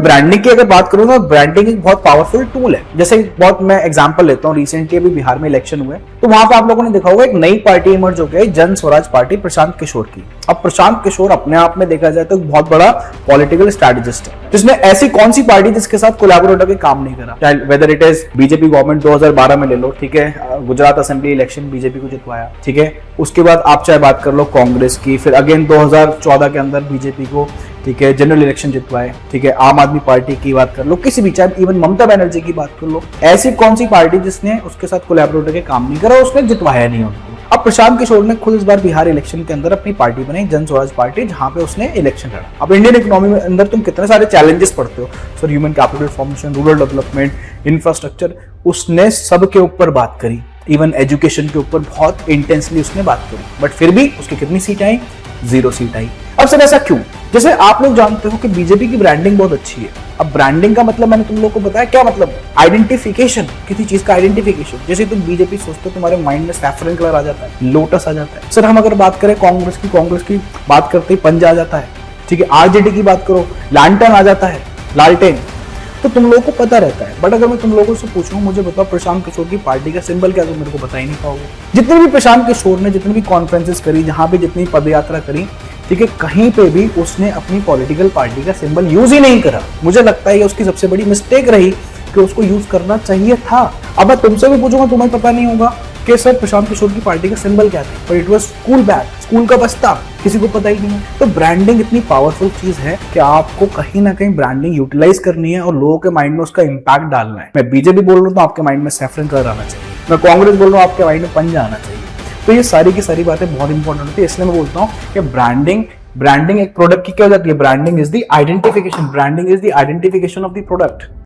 मैं ब्रांडिंग की अगर बात करूँ ना, ब्रांडिंग एक बहुत पावरफुल टूल है। जैसे बहुत मैं एग्जांपल लेता हूँ, रिसेंटली अभी बिहार में इलेक्शन हुए तो वहां पे आप लोगों ने देखा होगा एक नई पार्टी इमर्ज हो गई, जन स्वराज पार्टी प्रशांत किशोर की। अब प्रशांत किशोर अपने आप में देखा जाए तो बहुत बड़ा पॉलिटिकल स्ट्रेटेजिस्ट है, जिसने ऐसी कौन सी पार्टी जिसके साथ कोलैबोरेट होकर काम नहीं करा, चाहे whether it is BJP government 2012 में ले लो, ठीक है, गुजरात असेंबली इलेक्शन बीजेपी को जितवाया, ठीक है, उसके बाद आप चाहे बात कर लो कांग्रेस की, फिर अगेन 2014 के अंदर बीजेपी को, ठीक है, जनरल इलेक्शन जितवाए, ठीक है, आम आदमी पार्टी की बात कर लो, किसी भी, चाहे इवन ममता बनर्जी की बात कर लो, ऐसी कौन सी पार्टी जिसने उसके साथ कोलैबोरेट करके काम नहीं करा, उसने जितवाया नहीं उनको। अब प्रशांत किशोर ने खुद इस बार बिहार इलेक्शन के अंदर अपनी पार्टी बनाई, जन स्वराज पार्टी, जहां पे उसने इलेक्शन लड़ा। अब इंडियन इकोनॉमी में अंदर तुम कितने सारे चैलेंजेस पढ़ते हो, sir, human capital formation, rural development, infrastructure, उसने सबके ऊपर बात करी, इवन एजुकेशन के ऊपर बहुत इंटेंसली उसने बात करी, बट फिर भी उसकी कितनी सीट आई? 0 सीट आई। अब सर ऐसा क्यों? जैसे आप लोग जानते हो कि बीजेपी की ब्रांडिंग बहुत अच्छी है। अब ब्रांडिंग का मतलब मैंने तुम लोग को बताया, क्या मतलब? आइडेंटिफिकेशन, किसी चीज का आइडेंटिफिकेशन। जैसे तुम बीजेपी सोचते हो, तुम्हारे माइंड में सैफरन कलर आ जाता है, लोटस आ जाता है। सर हम अगर बात करें कांग्रेस की बात करते ही पंजा आ जाता है, ठीक है, आरजेडी की बात करो, लैंटर्न आ जाता है, लालटेन। तो तुम लोगों को पता रहता है, बट अगर मैं तुम लोगों से पूछूं, मुझे बताओ प्रशांत किशोर की पार्टी का सिंबल क्या, तो मेरे को बता ही नहीं पाओगे। जितने भी प्रशांत किशोर ने जितनी भी कॉन्फ्रेंसेस करी, जहां पे जितनी पदयात्रा करी, ठीक है, कहीं पे भी उसने अपनी पॉलिटिकल पार्टी का सिंबल यूज ही नहीं करा। मुझे लगता है ये उसकी सबसे बड़ी मिस्टेक रही कि उसको यूज करना चाहिए था। अब मैं तुमसे भी पूछूंगा, तुम्हें पता नहीं होगा कि सर प्रशांत किशोर की पार्टी का सिंबल क्या था, पर it was school bag, school का बस्ता, किसी को पता ही नहीं है। तो ब्रांडिंग इतनी पावरफुल चीज है कि आपको कहीं ना कहीं ब्रांडिंग यूटिलाइज करनी है और लोगों के माइंड में उसका इंपैक्ट डालना है। मैं बीजेपी बोल रहा हूँ तो आपके माइंड में सैफरन कलर आना चाहिए, मैं कांग्रेस बोल रहा हूँ आपके माइंड में पंजा आना चाहिए। तो ये सारी की सारी बातें बहुत इंपॉर्टेंट होती है, इसलिए मैं बोलता हूँ कि ब्रांडिंग एक प्रोडक्ट की क्या हो जाती है? Branding is the identification, branding is the identification of the product.